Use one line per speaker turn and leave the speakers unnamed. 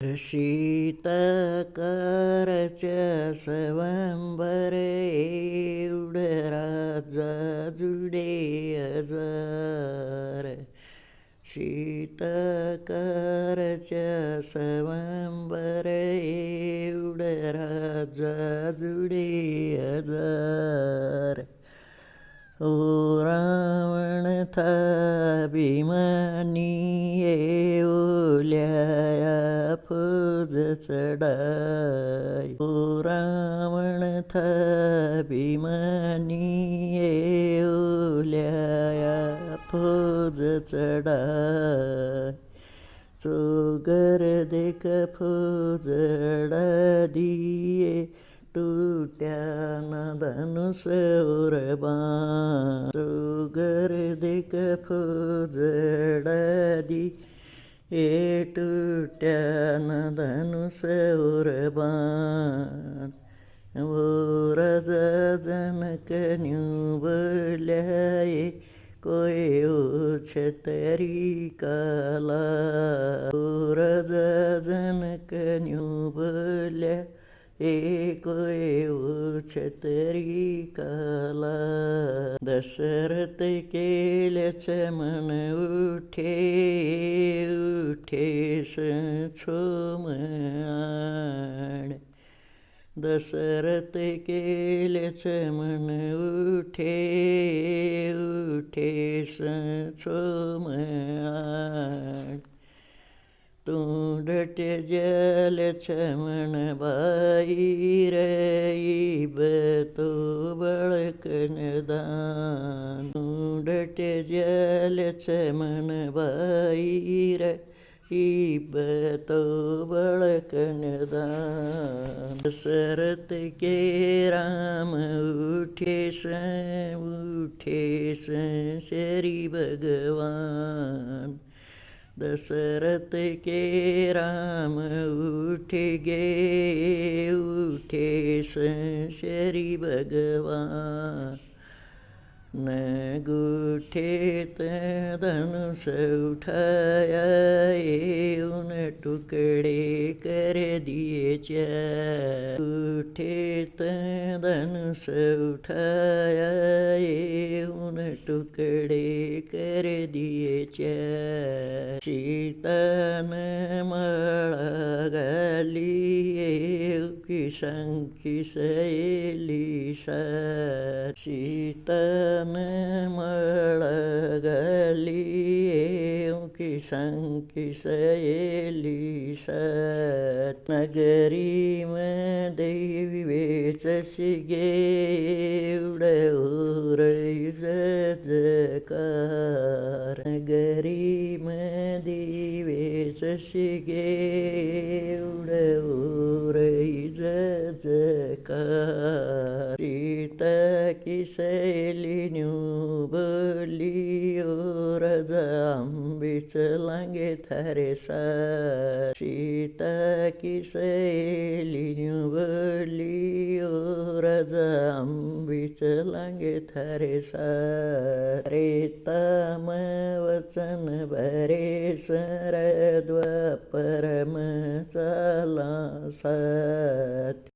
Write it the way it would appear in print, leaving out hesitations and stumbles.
शीतकरच्या स्वयंवरे राजा जुडे हजार. शीतकरच्या स्वयंवरे राजा जुडे हजार. ओ रावण था भीमानी ओल्या फौज चढाई. ओ रावण था भीमानी ओल्या फौज चढाई. चोगर देख फौज दिए टूट्या न धनुष और बाण. चोगर देख फौज दी टूट्या न धनुष और बाण. वो राजा जनक न्यू बोल्याए कोई छतरी काला. ओ राजा जनक न्यू बोल्या कोई छतरी काला. दशरथ केल्याच मन उठे उठेस छोमआण. दशरथ केल्याच मन उठे उठेस छोमआण. तुंडट जलच मन बाईर इब तो बळकन दान. तुंडट जलच मन बाईर इब तो बळकन दान. दशरथ के राम उठेस उठेस श्री भगवान. दशरथ के राम उठ गे उठेस श्री भगवान. न गुठेत धनुष उठाया उन टुकड़े कर दिए चार. गुठेत धनुष उठाया उन टुकड़े कर दिए चार. सीतान माळा घालिए किसंकी सहेली सात. सीतान माळा घालिए किसंकी सहेली सात. नगरी मध्ये विवेच शिगे उडवूर जजकार. नगरी मध्ये वेच शिगे उडवूर जजकार. सीता की सहेली न्यू बोली ओ राजा आंबीच लांगे थारे सार. सीता की सहेली न्यू बोली ओ राजा आंबीच लांगे थारे सार. रेताम वचन भरे सर द्वापरम चाला सात.